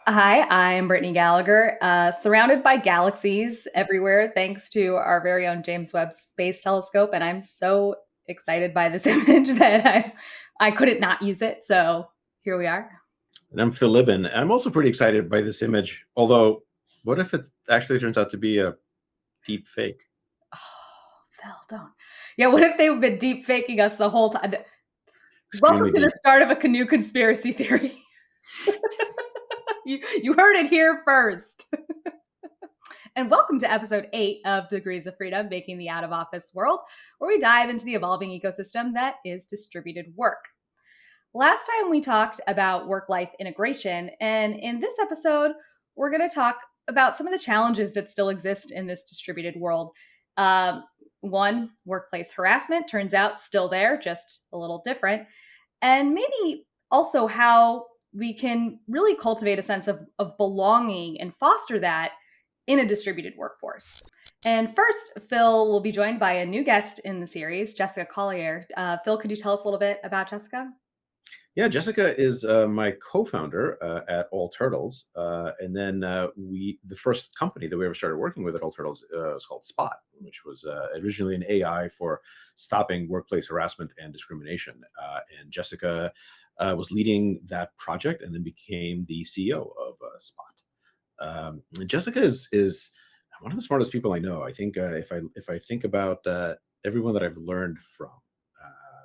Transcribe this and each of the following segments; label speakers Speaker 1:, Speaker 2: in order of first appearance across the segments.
Speaker 1: Hi, I'm Brittney Gallagher, surrounded by galaxies everywhere thanks to our very own James Webb Space Telescope. And I'm so excited by this image that I couldn't not use it. So here we are.
Speaker 2: And I'm Phil Libin. I'm also pretty excited by this image, although what if it actually turns out to be a deep fake?
Speaker 1: Oh, Phil, don't. Yeah, what if they've been deep faking us the whole time? Welcome
Speaker 2: Extremely
Speaker 1: to the
Speaker 2: deep.
Speaker 1: start of a canoe conspiracy theory. you heard it here first. And welcome to episode 8 of Degrees of Freedom, Making the Out of Office World, where we dive into the evolving ecosystem that is distributed work. Last time we talked about work life integration, and in this episode, we're going to talk about some of the challenges that still exist in this distributed world. One, workplace harassment turns out still there, just a little different. And maybe also how we can really cultivate a sense of belonging and foster that in a distributed workforce. And first, Phil will be joined by a new guest in the series, Jessica Collier. Phil, could you tell us a little bit about Jessica?
Speaker 2: Yeah, Jessica is my co-founder at All Turtles, and then the first company that we ever started working with at All Turtles was called Spot, which was originally an AI for stopping workplace harassment and discrimination. And Jessica was leading that project, and then became the CEO of Spot. Jessica is one of the smartest people I know. I think if I think about everyone that I've learned from,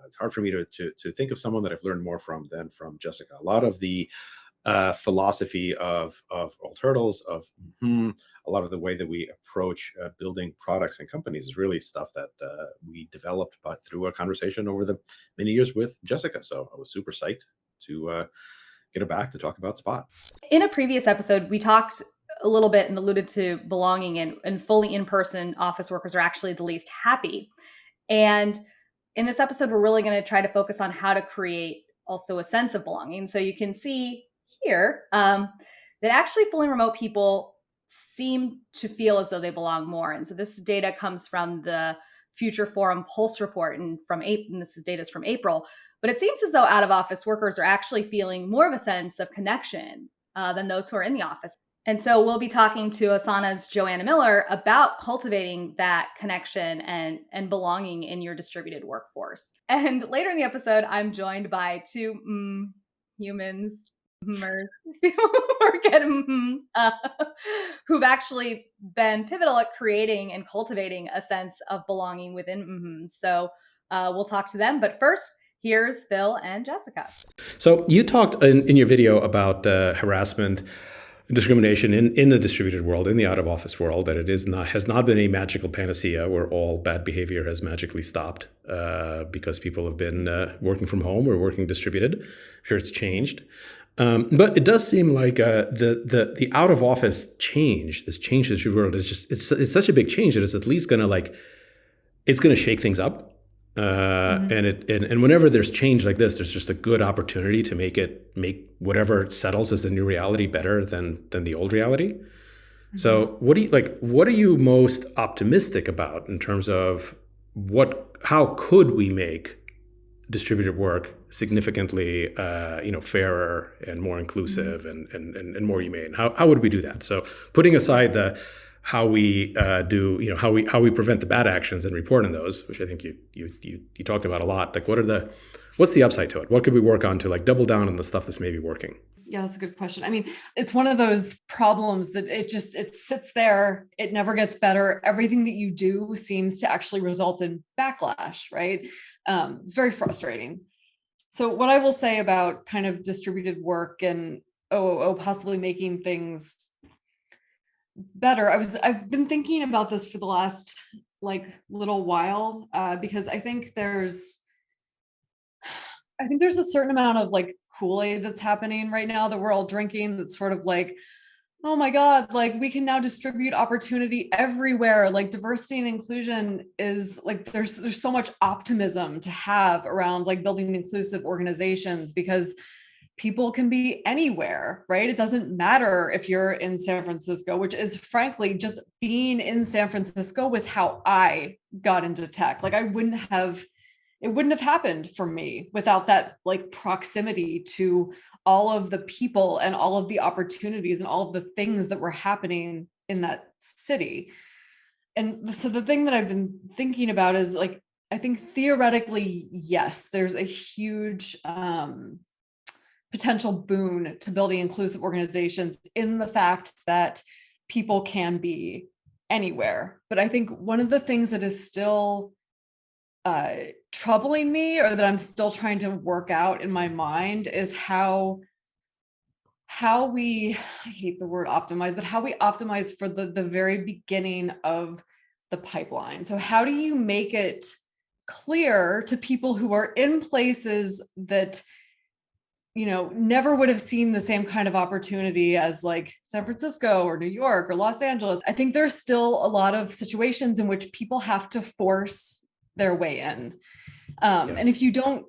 Speaker 2: it's hard for me to think of someone that I've learned more from than from Jessica. A lot of the philosophy of All Turtles, of mmhmm, a lot of the way that we approach building products and companies is really stuff that we developed, but through a conversation over the many years with Jessica. So I was super psyched to get her back to talk about Spot.
Speaker 1: In a previous episode, we talked a little bit and alluded to belonging, and fully in person office workers are actually the least happy. And in this episode, we're really going to try to focus on how to create also a sense of belonging. So you can see here that actually fully remote people seem to feel as though they belong more. And so this data comes from the Future Forum Pulse report, and this is data from April. But it seems as though out of office workers are actually feeling more of a sense of connection than those who are in the office. And so we'll be talking to Asana's Joanna Miller about cultivating that connection and belonging in your distributed workforce. And later in the episode, I'm joined by two humans, who've actually been pivotal at creating and cultivating a sense of belonging within mmhmm. So we'll talk to them. But first, here's Phil and Jessica.
Speaker 3: So you talked in your video about harassment and discrimination in the distributed world, in the out of office world, that has not been a magical panacea where all bad behavior has magically stopped because people have been working from home or working distributed. I'm sure it's changed. But it does seem like the out of office change, this change to the distributed world, is just it's such a big change that it's at least it's gonna shake things up. And whenever there's change like this, there's just a good opportunity to make whatever settles as the new reality better than the old reality. Mm-hmm. So what are you most optimistic about in terms of how could we make distributed work significantly fairer and more inclusive, mm-hmm. and more humane? How would we do that? So putting aside how we how we prevent the bad actions and report on those, which I think you talked about a lot. Like, what's the upside to it? What could we work on to double down on the stuff that's maybe working?
Speaker 4: Yeah, that's a good question. I mean, it's one of those problems that it sits there. It never gets better. Everything that you do seems to actually result in backlash, right? It's very frustrating. So what I will say about kind of distributed work and possibly making things better. I've been thinking about this for the last little while because I think there's a certain amount of Kool-Aid that's happening right now that we're all drinking. That's sort of oh my God, we can now distribute opportunity everywhere. Diversity and inclusion is there's so much optimism to have around building inclusive organizations because people can be anywhere, right? It doesn't matter if you're in San Francisco, which is frankly just being in San Francisco was how I got into tech. It wouldn't have happened for me without that proximity to all of the people and all of the opportunities and all of the things that were happening in that city. And so the thing that I've been thinking about is like, I think theoretically, yes, there's a huge potential boon to building inclusive organizations in the fact that people can be anywhere. But I think one of the things that is still troubling me, or that I'm still trying to work out in my mind, is how we, I hate the word optimize, but how we optimize for the very beginning of the pipeline. So how do you make it clear to people who are in places that, you know, never would have seen the same kind of opportunity as like San Francisco or New York or Los Angeles? I think there's still a lot of situations in which people have to force their way in. And if you don't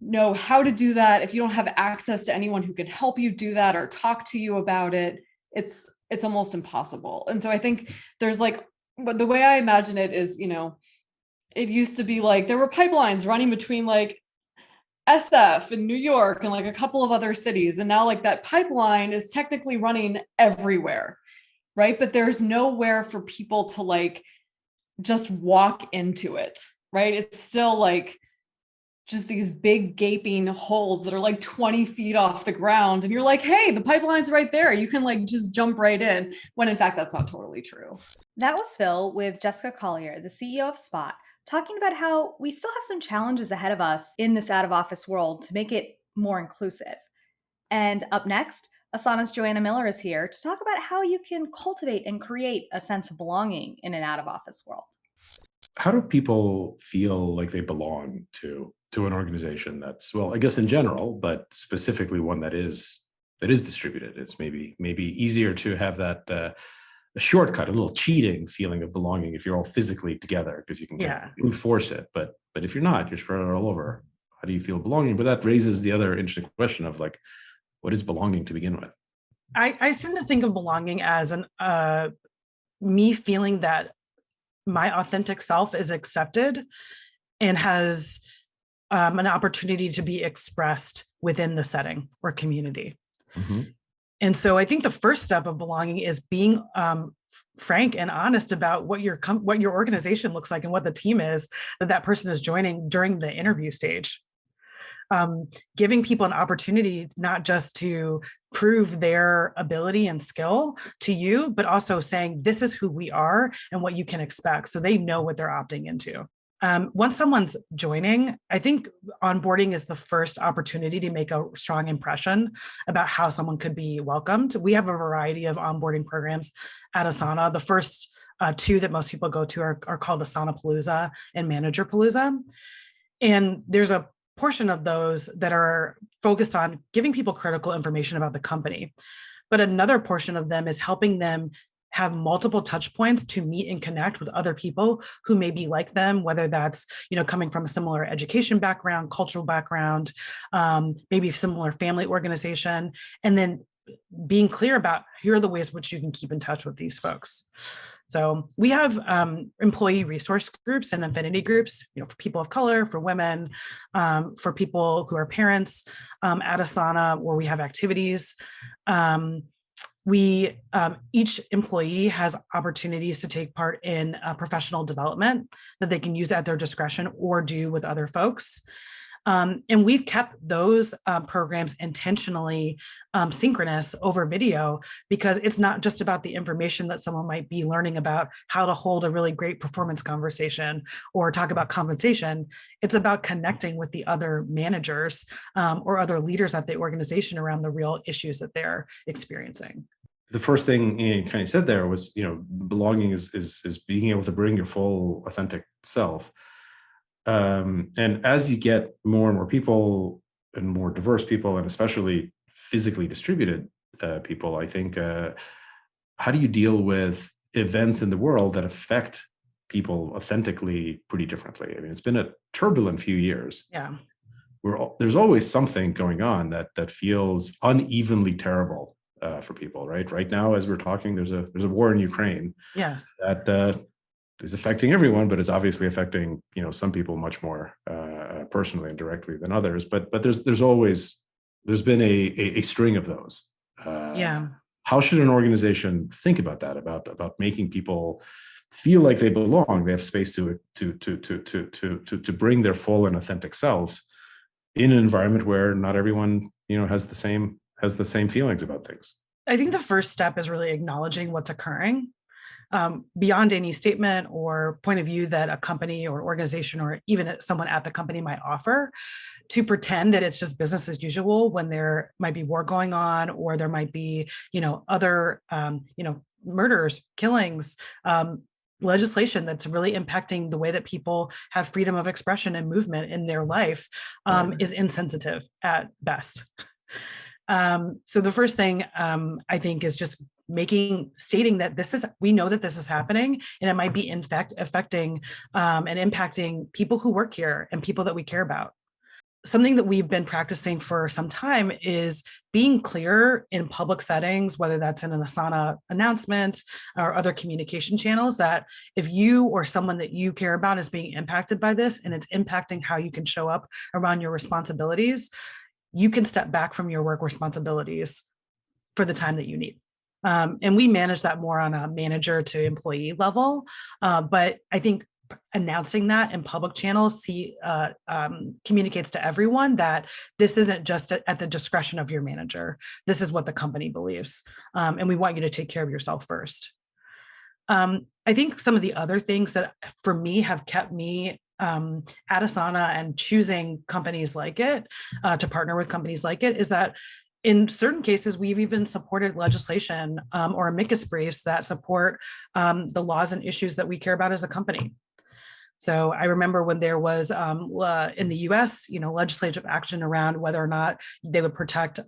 Speaker 4: know how to do that, if you don't have access to anyone who can help you do that or talk to you about it, it's almost impossible. And so I think there's like, but the way I imagine it is, you know, it used to be like there were pipelines running between like SF and New York and like a couple of other cities. And now like that pipeline is technically running everywhere, right? But there's nowhere for people to like just walk into it, right? It's still like just these big gaping holes that are like 20 feet off the ground. And you're like, hey, the pipeline's right there. You can like just jump right in, when in fact, that's not totally true.
Speaker 1: That was Phil with Jessica Collier, the CEO of Spot, talking about how we still have some challenges ahead of us in this out of office world to make it more inclusive. And up next, Asana's Joanna Miller is here to talk about how you can cultivate and create a sense of belonging in an out of office world.
Speaker 2: How do people feel like they belong to an organization that's, well, I guess in general, but specifically one that is distributed? It's maybe easier to have that a shortcut, a little cheating feeling of belonging if you're all physically together, because you can brute force it. But if you're not, you're spread out all over. How do you feel belonging? But that raises the other interesting question of like, what is belonging to begin with?
Speaker 5: I tend to think of belonging as me feeling that my authentic self is accepted and has an opportunity to be expressed within the setting or community.
Speaker 2: Mm-hmm.
Speaker 5: And so I think the first step of belonging is being frank and honest about what your organization looks like and what the team is that person is joining during the interview stage. Giving people an opportunity not just to prove their ability and skill to you, but also saying this is who we are and what you can expect, so they know what they're opting into. Once someone's joining, I think onboarding is the first opportunity to make a strong impression about how someone could be welcomed. We have a variety of onboarding programs at Asana. The first two that most people go to are called Asana Palooza and Manager Palooza. And there's a portion of those that are focused on giving people critical information about the company. But another portion of them is helping them have multiple touch points to meet and connect with other people who may be like them, whether that's, you know, coming from a similar education background, cultural background, maybe a similar family organization, and then being clear about here are the ways which you can keep in touch with these folks. So we have employee resource groups and affinity groups, you know, for people of color, for women, for people who are parents at Asana, where we have activities. Each employee has opportunities to take part in professional development that they can use at their discretion or do with other folks. And we've kept those programs intentionally synchronous over video, because it's not just about the information that someone might be learning about how to hold a really great performance conversation or talk about compensation. It's about connecting with the other managers or other leaders at the organization around the real issues that they're experiencing.
Speaker 2: The first thing you kind of said there was, you know, belonging is being able to bring your full authentic self. And as you get more and more people and more diverse people, and especially physically distributed people, I think, how do you deal with events in the world that affect people authentically pretty differently? I mean, it's been a turbulent few years.
Speaker 5: Yeah.
Speaker 2: There's always something going on that feels unevenly terrible for people, right? Right now, as we're talking, there's a war in Ukraine.
Speaker 5: Yes.
Speaker 2: That is affecting everyone, but it's obviously affecting, you know, some people much more personally and directly than others. But there's always there's been a string of those.
Speaker 5: Yeah.
Speaker 2: How should an organization think about that? About making people feel like they belong, they have space to bring their full and authentic selves in an environment where not everyone, has the same feelings about things.
Speaker 5: I think the first step is really acknowledging what's occurring. Beyond any statement or point of view that a company or organization or even someone at the company might offer, to pretend that it's just business as usual when there might be war going on, or there might be, other, murders, killings, legislation that's really impacting the way that people have freedom of expression and movement in their life, is insensitive at best. So the first thing, I think, is just stating that we know that this is happening, and it might be in fact affecting and impacting people who work here and people that we care about. Something that we've been practicing for some time is being clear in public settings, whether that's in an Asana announcement or other communication channels, that if you or someone that you care about is being impacted by this and it's impacting how you can show up around your responsibilities, you can step back from your work responsibilities for the time that you need. And we manage that more on a manager to employee level. But I think announcing that in public channels communicates to everyone that this isn't just at the discretion of your manager. This is what the company believes. And we want you to take care of yourself first. I think some of the other things that for me have kept me at Asana and choosing companies like it, to partner with companies like it, is that in certain cases, we've even supported legislation or amicus briefs that support the laws and issues that we care about as a company. So I remember when there was in the US, legislative action around whether or not they would protect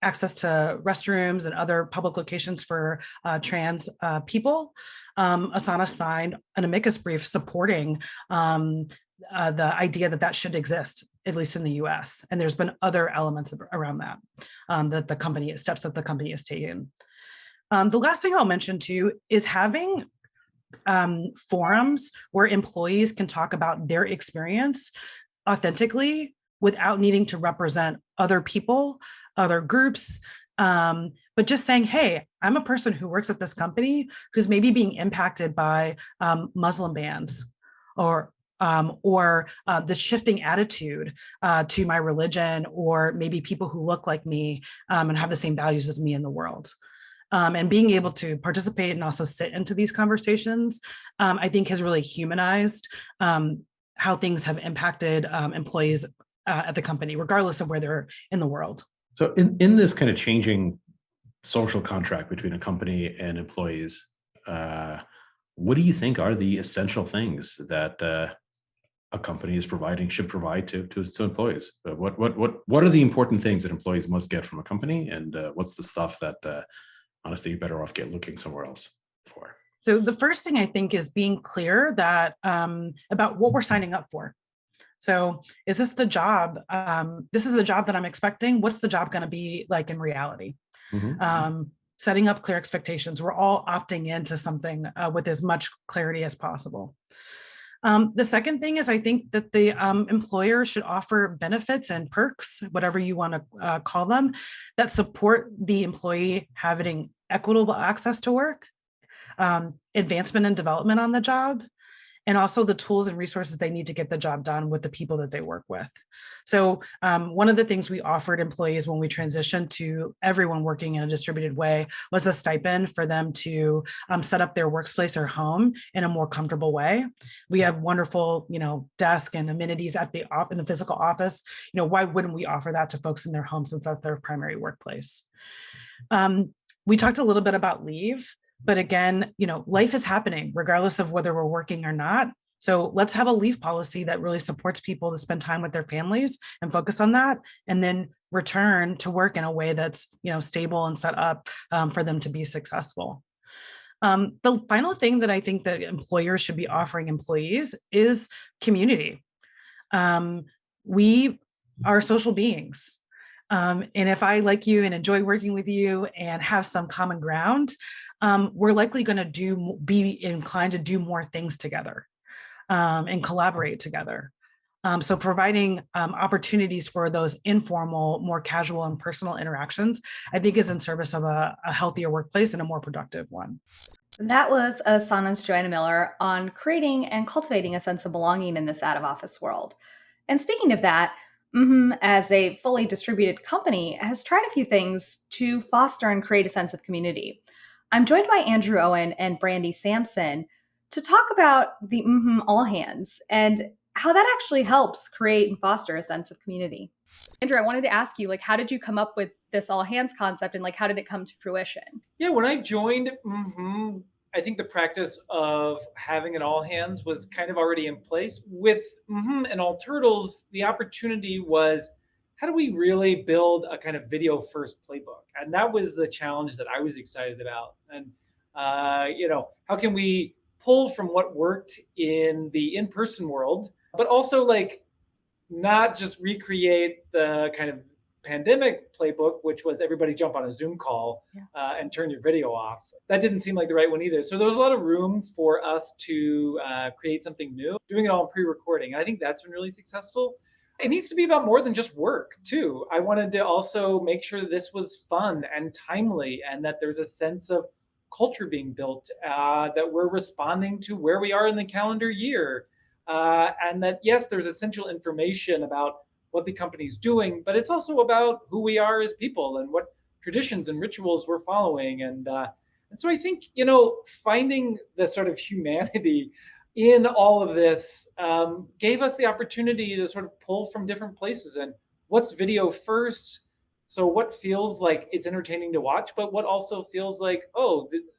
Speaker 5: access to restrooms and other public locations for trans people. Asana signed an amicus brief supporting the idea that should exist, at least in the US. And there's been other elements around that, steps that the company has taken. The last thing I'll mention too is having forums where employees can talk about their experience authentically without needing to represent other people, other groups, but just saying, hey, I'm a person who works at this company who's maybe being impacted by Muslim bans or the shifting attitude to my religion, or maybe people who look like me and have the same values as me in the world. And being able to participate and also sit into these conversations, I think has really humanized how things have impacted employees at the company, regardless of where they're in the world.
Speaker 2: So in this kind of changing social contract between a company and employees, what do you think are the essential things that a company should provide to employees? What are the important things that employees must get from a company, and what's the stuff that honestly you're better off looking somewhere else for?
Speaker 5: So the first thing I think is being clear that about what we're signing up for. So is this the job? This is the job that I'm expecting. What's the job going to be like in reality? Mm-hmm. Setting up clear expectations. We're all opting into something with as much clarity as possible. The second thing is I think that the employer should offer benefits and perks, whatever you want to call them, that support the employee having equitable access to work, advancement and development on the job, and also the tools and resources they need to get the job done with the people that they work with. So one of the things we offered employees when we transitioned to everyone working in a distributed way was a stipend for them to set up their workplace or home in a more comfortable way. We have wonderful, desk and amenities in the physical office. Why wouldn't we offer that to folks in their home, since that's their primary workplace? We talked a little bit about leave. But again, life is happening regardless of whether we're working or not. So let's have a leave policy that really supports people to spend time with their families and focus on that, and then return to work in a way that's, stable and set up for them to be successful. The final thing that I think that employers should be offering employees is community. We are social beings. And if I like you and enjoy working with you and have some common ground, we're likely going to be inclined to do more things together and collaborate together. So providing opportunities for those informal, more casual and personal interactions, I think is in service of a healthier workplace and a more productive one.
Speaker 1: That was Asana's Joanna Miller on creating and cultivating a sense of belonging in this out of office world. And speaking of that, as a fully distributed company, has tried a few things to foster and create a sense of community. I'm joined by Andrew Owen and Brandy Sampson to talk about the all hands and how that actually helps create and foster a sense of community. Andrew, I wanted to ask you, like, how did you come up with this all hands concept and like how did it come to fruition?
Speaker 6: Yeah, when I joined, I think the practice of having an all hands was kind of already in place. With and all turtles, the opportunity was how do we really build a kind of video first playbook? And that was the challenge that I was excited about. And, how can we pull from what worked in the in person world, but also like not just recreate the kind of pandemic playbook, which was everybody jump on a Zoom call and turn your video off. That didn't seem like the right one either. So there was a lot of room for us to create something new, doing it all in pre-recording. And I think that's been really successful. It needs to be about more than just work too. I wanted to also make sure that this was fun and timely and that there's a sense of culture being built, that we're responding to where we are in the calendar year. And that, yes, there's essential information about what the company is doing, but it's also about who we are as people and what traditions and rituals we're following. And so I think, finding the sort of humanity in all of this gave us the opportunity to sort of pull from different places and what's video first. So what feels like it's entertaining to watch, but what also feels like,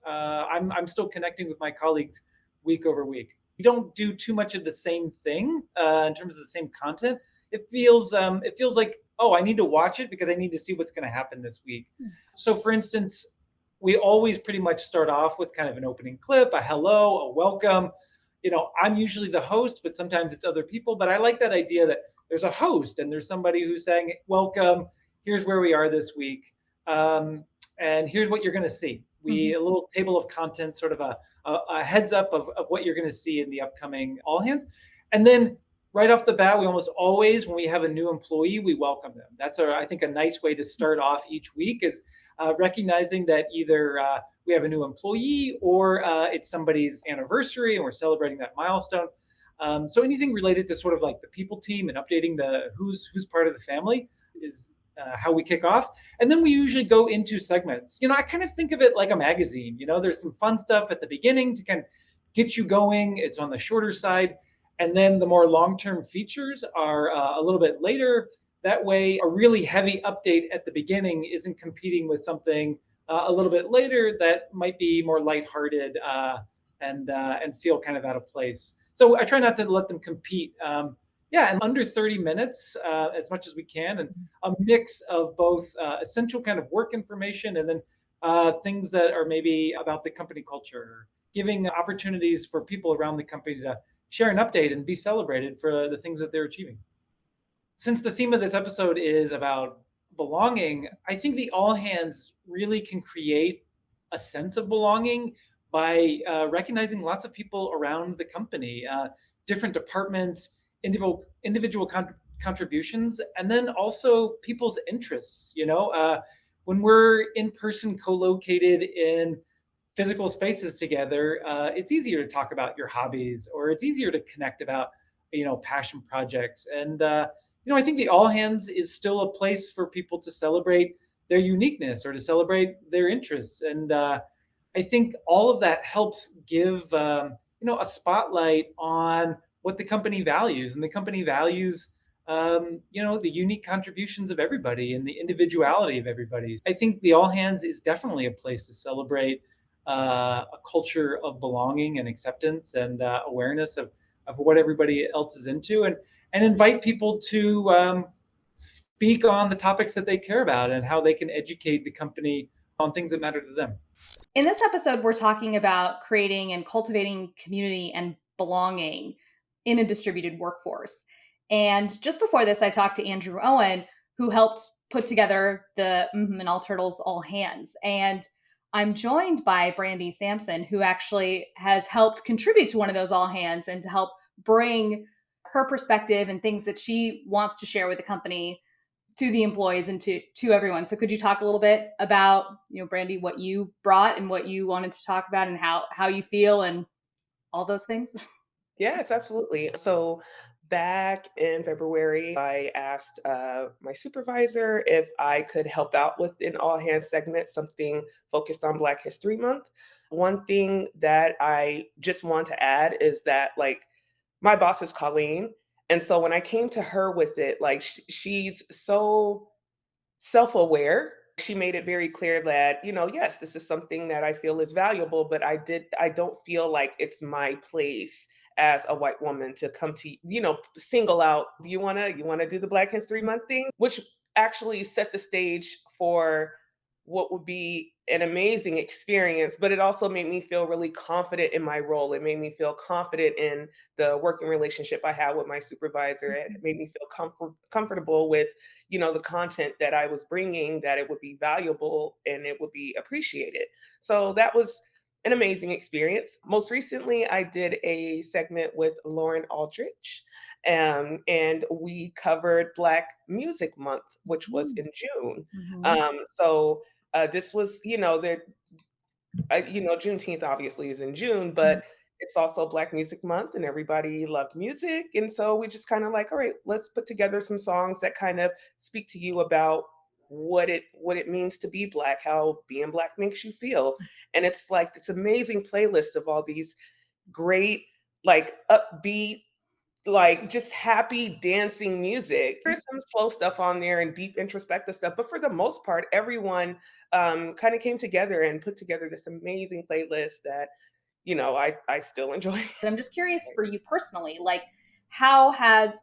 Speaker 6: I'm still connecting with my colleagues week over week. We don't do too much of the same thing in terms of the same content. It feels like, I need to watch it because I need to see what's going to happen this week. So for instance, we always pretty much start off with kind of an opening clip, a hello, a welcome. I'm usually the host, but sometimes it's other people. But I like that idea that there's a host and there's somebody who's saying, welcome, here's where we are this week. And here's what you're going to see. A little table of contents, sort of a heads up of what you're going to see in the upcoming all hands. And then right off the bat, we almost always, when we have a new employee, we welcome them. That's I think a nice way to start off each week is recognizing that either we have a new employee or it's somebody's anniversary and we're celebrating that milestone. So anything related to sort of like the people team and updating the who's part of the family is how we kick off. And then we usually go into segments. I kind of think of it like a magazine. There's some fun stuff at the beginning to kind of get you going. It's on the shorter side. And then the more long-term features are a little bit later. That way, a really heavy update at the beginning isn't competing with something a little bit later that might be more lighthearted and feel kind of out of place. So I try not to let them compete. And under 30 minutes, as much as we can, and a mix of both essential kind of work information and then things that are maybe about the company culture, giving opportunities for people around the company to share an update and be celebrated for the things that they're achieving. Since the theme of this episode is about belonging, I think the all hands really can create a sense of belonging by recognizing lots of people around the company, different departments, individual contributions, and then also people's interests. When we're in person, co-located in physical spaces together, it's easier to talk about your hobbies, or it's easier to connect about passion projects. And I think the all hands is still a place for people to celebrate their uniqueness or to celebrate their interests. And I think all of that helps give a spotlight on what the company values, and the company values the unique contributions of everybody and the individuality of everybody. I think the all hands is definitely a place to celebrate a culture of belonging and acceptance and awareness of what everybody else is into, and invite people to speak on the topics that they care about and how they can educate the company on things that matter to them.
Speaker 1: In this episode, we're talking about creating and cultivating community and belonging in a distributed workforce. And just before this, I talked to Andrew Owen, who helped put together the and All Turtles All Hands. And I'm joined by Brandy Sampson, who actually has helped contribute to one of those all hands and to help bring her perspective and things that she wants to share with the company to the employees and to everyone. So could you talk a little bit about, Brandy, what you brought and what you wanted to talk about and how you feel and all those things?
Speaker 7: Yes, absolutely. So back in February, I asked my supervisor if I could help out with an all hands segment, something focused on Black History Month. One thing that I just want to add is that, like, my boss is Colleen. And so when I came to her with it, like, she's so self-aware. She made it very clear that, yes, this is something that I feel is valuable, but I don't feel like it's my place as a white woman to come to, single out, do you wanna do the Black History Month thing? Which actually set the stage for what would be an amazing experience, but it also made me feel really confident in my role. It made me feel confident in the working relationship I had with my supervisor. It made me feel comfortable with, the content that I was bringing, that it would be valuable and it would be appreciated. So that was an amazing experience. Most recently, I did a segment with Lauren Aldrich, and we covered Black Music Month, which was in June.
Speaker 1: Mhm.
Speaker 7: This was, Juneteenth obviously is in June, but it's also Black Music Month and everybody loved music. And so we just kind of like, all right, let's put together some songs that kind of speak to you about what it means to be Black, how being Black makes you feel. And it's like this amazing playlist of all these great, like, upbeat, like, just happy dancing music. There's some slow stuff on there and deep introspective stuff, but for the most part, everyone kind of came together and put together this amazing playlist that, I still enjoy.
Speaker 1: I'm just curious for you personally, like how has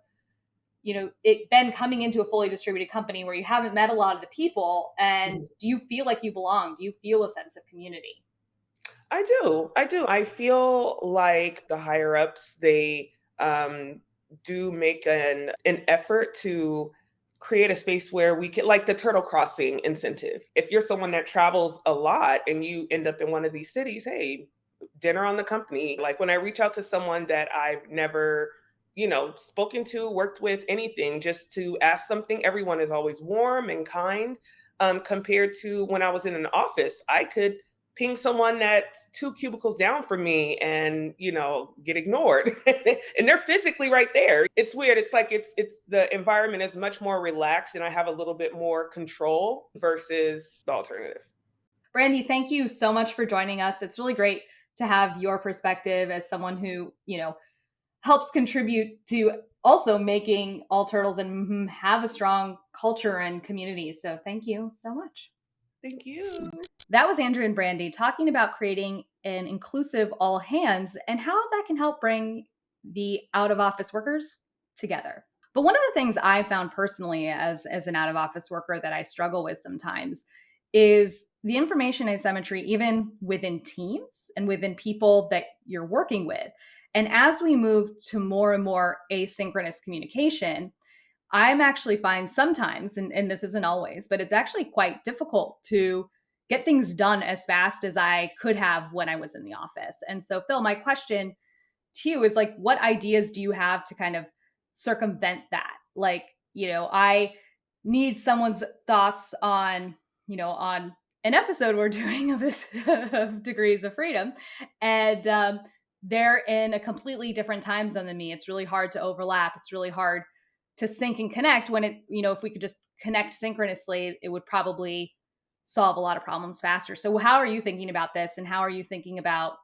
Speaker 1: it been coming into a fully distributed company where you haven't met a lot of the people, and do you feel like you belong? Do you feel a sense of community?
Speaker 7: I do. I do. I feel like the higher ups, they do make an effort to create a space where we can, like the turtle crossing incentive. If you're someone that travels a lot and you end up in one of these cities, hey, dinner on the company. Like when I reach out to someone that I've never, spoken to, worked with, anything, just to ask something, everyone is always warm and kind. Compared to when I was in an office, I could ping someone that's two cubicles down from me and, get ignored. And they're physically right there. It's weird. It's like it's the environment is much more relaxed and I have a little bit more control versus the alternative.
Speaker 1: Brandy, thank you so much for joining us. It's really great to have your perspective as someone who, helps contribute to also making All Turtles and have a strong culture and community. So thank you so much.
Speaker 7: Thank you.
Speaker 1: That was Andrew and Brandy talking about creating an inclusive all hands and how that can help bring the out of office workers together. But one of the things I found personally as an out of office worker that I struggle with sometimes is the information asymmetry, even within teams and within people that you're working with. And as we move to more and more asynchronous communication, I'm actually find sometimes, and this isn't always, but it's actually quite difficult to get things done as fast as I could have when I was in the office. And so, Phil, my question to you is like, what ideas do you have to kind of circumvent that? Like, I need someone's thoughts on an episode we're doing of this of Degrees of Freedom, and they're in a completely different time zone than me. It's really hard to overlap. It's really hard to sync and connect when if we could just connect synchronously, it would probably solve a lot of problems faster. So how are you thinking about this? And how are you thinking about,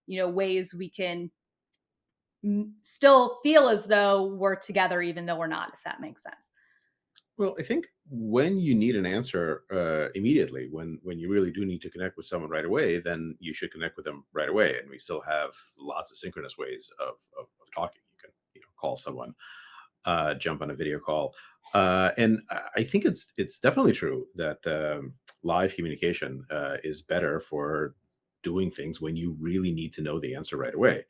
Speaker 1: ways we can still feel as though we're together, even though we're not, if that makes sense?
Speaker 2: Well, I think when you need an answer immediately, when you really do need to connect with someone right away, then you should connect with them right away. And we still have lots of synchronous ways of talking. You can call someone, jump on a video call, and I think it's definitely true that live communication is better for doing things when you really need to know the answer right away.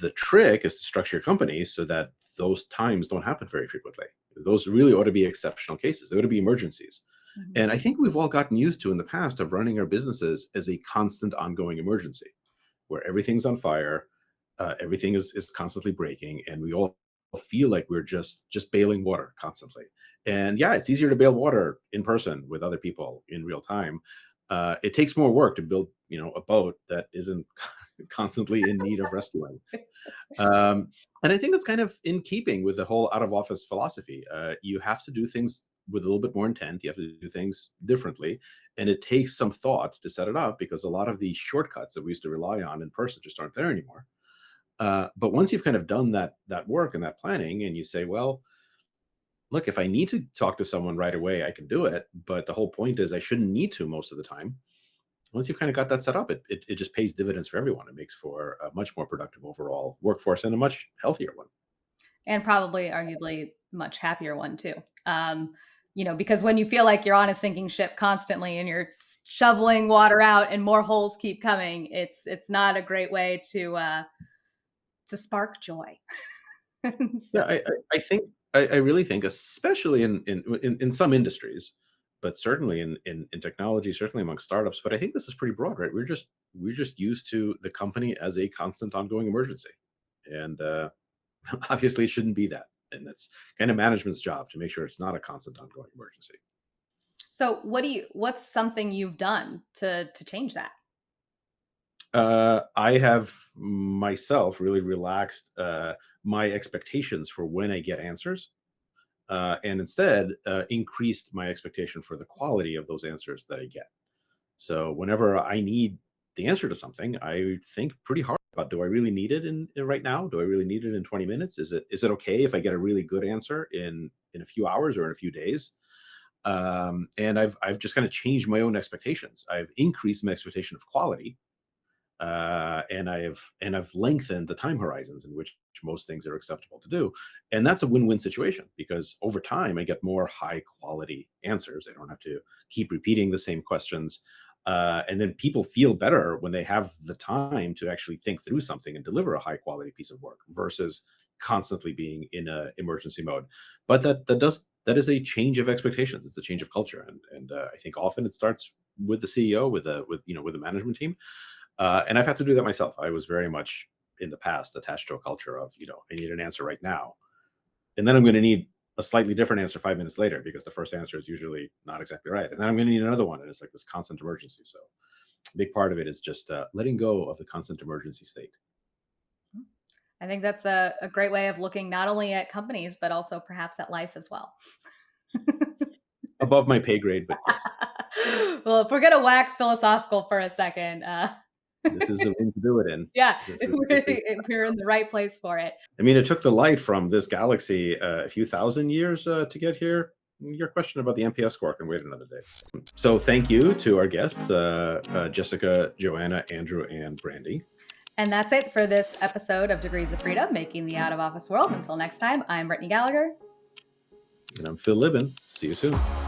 Speaker 2: The trick is to structure your company so that those times don't happen very frequently. Those really ought to be exceptional cases. They ought to be emergencies. And I think we've all gotten used to in the past of running our businesses as a constant ongoing emergency where everything's on fire, everything is constantly breaking, and we all feel like we're just bailing water constantly. And yeah, it's easier to bail water in person with other people in real time. It takes more work to build, a boat that isn't constantly in need of rescuing. And I think that's kind of in keeping with the whole out of office philosophy. You have to do things with a little bit more intent. You have to do things differently. And it takes some thought to set it up, because a lot of the shortcuts that we used to rely on in person just aren't there anymore. But once you've kind of done that work and that planning, and you say, well, look, if I need to talk to someone right away, I can do it. But the whole point is I shouldn't need to most of the time. Once you've kind of got that set up, it just pays dividends for everyone. It makes for a much more productive overall workforce and a much healthier one.
Speaker 1: And probably arguably much happier one too. Because when you feel like you're on a sinking ship constantly and you're shoveling water out and more holes keep coming, it's not a great way to spark joy. So.
Speaker 2: Yeah, I really think, especially in some industries, but certainly in technology, certainly among startups. But I think this is pretty broad, right? We're just used to the company as a constant ongoing emergency, and obviously it shouldn't be that. And that's kind of management's job to make sure it's not a constant ongoing emergency.
Speaker 1: So what's something you've done to change that?
Speaker 2: I have myself really relaxed my expectations for when I get answers, and instead increased my expectation for the quality of those answers that I get. So whenever I need the answer to something, I think pretty hard about, do I really need it in right now? Do I really need it in 20 minutes? Is it okay if I get a really good answer in a few hours or in a few days? And I've just kind of changed my own expectations. I've increased my expectation of quality, and I've lengthened the time horizons in which most things are acceptable to do. And that's a win-win situation, because over time I get more high quality answers. I don't have to keep repeating the same questions. And then people feel better when they have the time to actually think through something and deliver a high quality piece of work, versus constantly being in a emergency mode. But that is a change of expectations. It's a change of culture. And I think often it starts with the CEO, with the management team. And I've had to do that myself. I was very much in the past attached to a culture of, I need an answer right now. And then I'm going to need a slightly different answer 5 minutes later, because the first answer is usually not exactly right. And then I'm going to need another one. And it's like this constant emergency. So a big part of it is just letting go of the constant emergency state.
Speaker 1: I think that's a great way of looking not only at companies, but also perhaps at life as well.
Speaker 2: Above my pay grade, but yes.
Speaker 1: Well, if we're going to wax philosophical for a second,
Speaker 2: this is the room to do it in.
Speaker 1: Yeah, we're in the right place for it.
Speaker 2: I mean, it took the light from this galaxy a few thousand years to get here. Your question about the NPS score can wait another day. So thank you to our guests, Jessica, Joanna, Andrew, and Brandy.
Speaker 1: And that's it for this episode of Degrees of Freedom, Making the Out of Office World. Until next time, I'm Brittney Gallagher.
Speaker 2: And I'm Phil Libin. See you soon.